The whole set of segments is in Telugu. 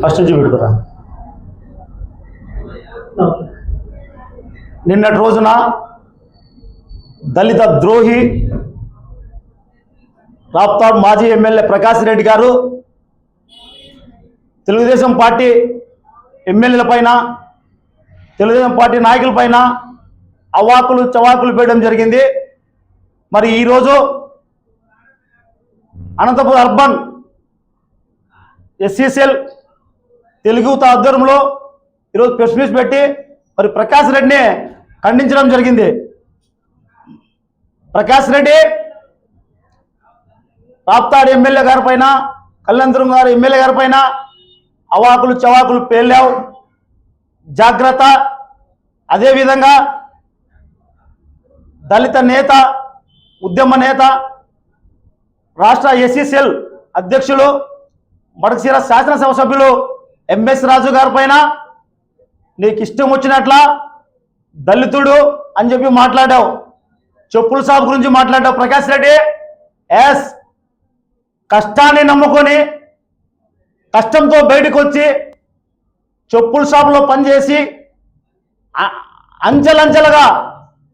ఫస్ట్ నుంచి పెట్టుకురా. నిన్నటి రోజున దళిత ద్రోహి రాప్తాడ్ మాజీ ఎమ్మెల్యే ప్రకాష్ రెడ్డి గారు తెలుగుదేశం పార్టీ ఎమ్మెల్యేల పైన, తెలుగుదేశం పార్టీ నాయకుల పైన అవాకులు చవాకులు పెట్టడం జరిగింది. మరి ఈరోజు అనంతపురం అర్బన్ ఎస్సీసీఎల్ తెలుగు ఆధ్వర్యంలో ఈరోజు ప్రెస్ మీట్ పెట్టి మరి ప్రకాష్ రెడ్డిని ఖండించడం జరిగింది. ప్రకాష్ రెడ్డి రాప్తాడు ఎమ్మెల్యే గారి పైన, కళ్యాణదుర్గం గారి ఎమ్మెల్యే గారి పైన అవాకులు చవాకులు పేలావు, జాగ్రత్త. అదేవిధంగా దళిత నేత, ఉద్యమ నేత, రాష్ట్ర ఎస్సీసీఎల్ అధ్యక్షులు, మడకశిర శాసనసభ సభ్యులు ఎంఎస్ రాజు గారి పైన నీకు ఇష్టం వచ్చినట్ల దళితుడు అని చెప్పి మాట్లాడావు, చెప్పుల సాబ్ గురించి మాట్లాడావు. ప్రకాష్ రెడ్డి ఎస్ కష్టాన్ని నమ్ముకొని కష్టంతో బయటకు వచ్చి చెప్పుల షాపులో పనిచేసి అంచెలంచెలుగా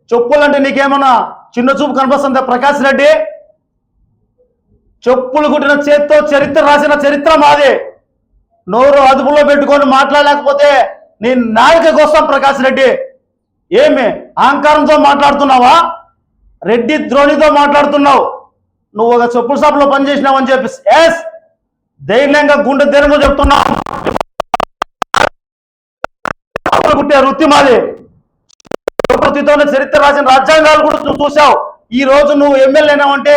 చెప్పులంటే నీకేమన్నా చిన్న చూపు కనిపిస్తుందా? ప్రకాష్ రెడ్డి చెప్పులు కుట్టిన చేత్తో చరిత్ర రాసిన చరిత్ర మాది. నోరు అదుపులో పెట్టుకొని మాట్లాడలేకపోతే నీ నాయక కోసం ప్రకాష్ రెడ్డి ఏమి అహంకారంతో మాట్లాడుతున్నావా? రెడ్డి ద్రోణితో మాట్లాడుతున్నావు. నువ్వు ఒక చెప్పుల షాపులో పనిచేసినావు అని చెప్పి ఎస్ ధైర్యంగా గుండె ధైర్యంతో చెప్తున్నావు. కుట్టే వృత్తి మాది. వృత్తితోనే చరిత్ర రాసిన రాజ్యాంగాలు కూడా నువ్వు చూసావు. ఈ రోజు నువ్వు ఎమ్మెల్యే అయినావంటే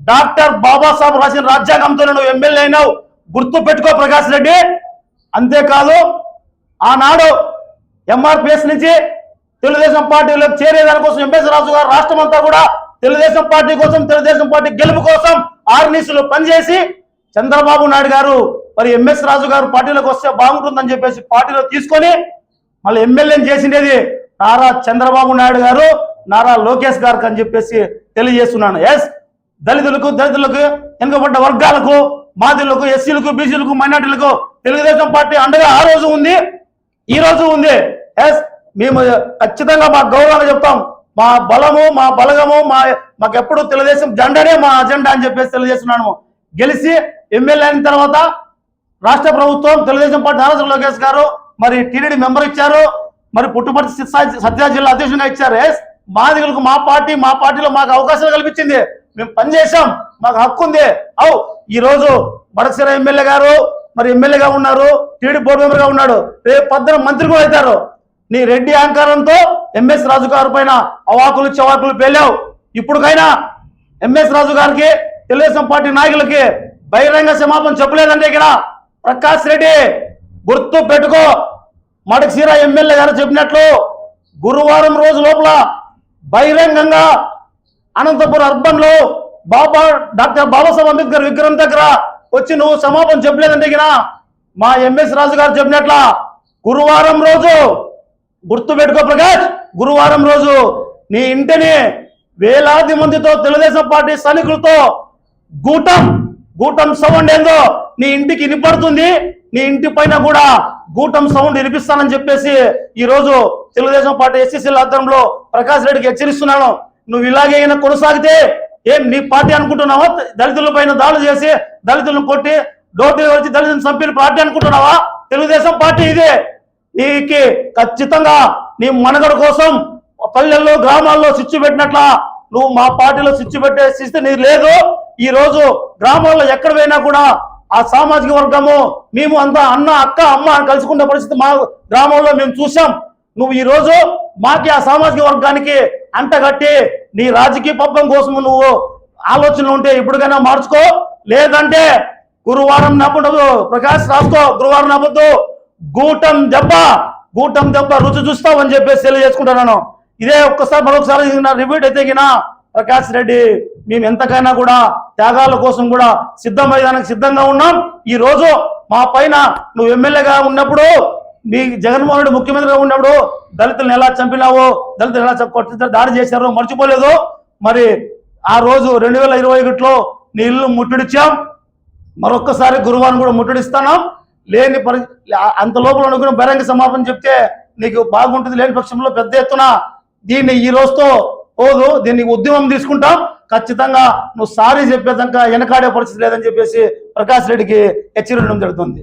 డాక్టర్ బాబాసాహెబ్ రాసిన రాజ్యాంగంతోనే నువ్వు ఎమ్మెల్యే అయినావు. గుర్తు పెట్టుకో ప్రకాష్ రెడ్డి. అంతేకాదు ఆనాడు ఎంఆర్పిఎస్ నుంచి తెలుగుదేశం పార్టీలోకి చేరేదానికోసం ఎంఎస్ రాజు గారు రాష్ట్రం అంతా కూడా తెలుగుదేశం పార్టీ కోసం, తెలుగుదేశం పార్టీ గెలుపు కోసం ఆర్నిసులు పనిచేసి చంద్రబాబు నాయుడు గారు మరి ఎంఎస్ రాజు గారు పార్టీలోకి వస్తే బాగుంటుందని చెప్పేసి పార్టీలో తీసుకొని మళ్ళీ ఎమ్మెల్యేని చేసిండేది నారా చంద్రబాబు నాయుడు గారు, నారా లోకేష్ గారికి అని చెప్పేసి తెలియజేస్తున్నాను. ఎస్ దళితులకు వెనుకబడ్డ వర్గాలకు, మాదిలకు, ఎస్సీలకు, బీసీలకు, మైనార్టీలకు తెలుగుదేశం పార్టీ అండగా ఆ రోజు ఉంది, ఈ రోజు ఉంది. ఎస్ మేము ఖచ్చితంగా మా గౌరవంగా చెప్తాం. మా బలము, మా బలగము, మాకెప్పుడు తెలుగుదేశం జెండానే మా అజెండా అని చెప్పేసి తెలియజేస్తున్నాను. గెలిచి ఎమ్మెల్యే అయిన తర్వాత రాష్ట్ర ప్రభుత్వం తెలుగుదేశం పార్టీ నారా లోకేష్ గారు మరి టీడీడీ మెంబర్ ఇచ్చారు, మరి పుట్టుపర్తి సత్యా జిల్లా అధ్యక్షునిగా ఇచ్చారు. ఎస్ మాదిగలకు మా పార్టీలో మాకు అవకాశాలు కల్పించింది. మేము పనిచేసాం, మాకు హక్కు ఉంది. ఈ రోజు మడకశిర ఎమ్మెల్యే గారు మరి ఎమ్మెల్యేగా ఉన్నారు, టీడీ బోర్డు మెంబర్గా ఉన్నాడు, రేపు 14 మంత్రి కూడా అవుతారు. నీ రెడ్డి అహంకారంతో ఎంఎస్ రాజు గారి పైన అవాకులు చవాకులు పేలావు. ఇప్పుడుకైనా ఎంఎస్ రాజు గారికి, తెలుగుదేశం పార్టీ నాయకులకి బహిరంగ క్షమాపణ చెప్పలేదంటే ఇక్కడ ప్రకాష్ రెడ్డి గుర్తు పెట్టుకో. మడకశిర ఎమ్మెల్యే గారు చెప్పినట్లు గురువారం రోజు లోపల బహిరంగంగా అనంతపురం అర్బన్ లో డాక్టర్ బాబాసాహెబ్ అంబేద్కర్ విగ్రహం దగ్గర వచ్చి నువ్వు క్షమాపణ చెప్పలేదంటే ఇక్కడ మా ఎంఎస్ రాజు గారు చెప్పినట్ల గురువారం రోజు గుర్తు పెట్టుకో ప్రకాష్. గురువారం రోజు నీ ఇంటిని వేలాది మందితో తెలుగుదేశం పార్టీ సైనికులతో గూటం సౌండ్ ఏందో నీ ఇంటికి వినపడుతుంది. నీ ఇంటి పైన కూడా గూటం సౌండ్ వినిపిస్తానని చెప్పేసి ఈ రోజు తెలుగుదేశం పార్టీ ఎస్సీసీల ఆధ్వర్యంలో ప్రకాష్ రెడ్డికి హెచ్చరిస్తున్నాను. నువ్వు ఇలాగే కొనసాగితే ఏం నీ పార్టీ అనుకుంటున్నావా? దళితుల పైన దాడులు చేసి దళితులను కొట్టి డోర్ వచ్చి దళితులను చంపిన పార్టీ అనుకుంటున్నావా? తెలుగుదేశం పార్టీ ఇదే. నీకు ఖచ్చితంగా నీ మనగడ కోసం పల్లెల్లో, గ్రామాల్లో స్విచ్ పెట్టినట్ల నువ్వు మా పార్టీలో స్విచ్ పెట్టే స్థితి నీకు లేదు. ఈ రోజు గ్రామాల్లో ఎక్కడ పోయినా కూడా ఆ సామాజిక వర్గము మేము అంతా అన్న, అక్క, అమ్మ అని కలుసుకున్న పరిస్థితి మా గ్రామంలో మేము చూసాం. నువ్వు ఈ రోజు మాకి ఆ సామాజిక వర్గానికి అంటగట్టి నీ రాజకీయ పబ్బం కోసం నువ్వు ఆలోచనలు ఉంటే ఇప్పటికైనా మార్చుకో. లేదంటే గురువారం నవ్వు ప్రకాష్ రాసుకో, గురువారం నవ్వద్దు, గూటం దెబ్బ రుచి చూస్తావని చెప్పేసి తెలియజేసుకుంటున్నాను. ఇదే ఒక్కసారి మరొకసారి రిపీట్ అయితే ప్రకాష్ రెడ్డి మేము ఎంతకైనా కూడా త్యాగాల కోసం కూడా సిద్ధమయ్యేదానికి సిద్ధంగా ఉన్నాం. ఈ రోజు మా పైన నువ్వు ఎమ్మెల్యేగా ఉన్నప్పుడు, మీ జగన్మోహన్ రెడ్డి ముఖ్యమంత్రిగా ఉన్నప్పుడు దళితులను ఎలా చంపినావో, దళితులు ఎలా దాడి చేశారో మర్చిపోలేదు. మరి ఆ రోజు 2021లో నీ ఇల్లు ముట్టడిచ్చాం. మరొక్కసారి గురువారం కూడా ముట్టడిస్తాను. లేని అంత లోపల అనుకున్న బహిరంగ సమాపన చెప్తే నీకు బాగుంటుంది. లేని పక్షంలో పెద్ద ఎత్తున దీన్ని ఈ రోజుతో పోదు, దీన్ని ఉద్యమం తీసుకుంటాం. ఖచ్చితంగా నువ్వు సారీ చెప్పేదాకా వెనకాడే పరిస్థితి లేదని చెప్పేసి ప్రకాష్ రెడ్డికి హెచ్చరించడం జరుగుతుంది.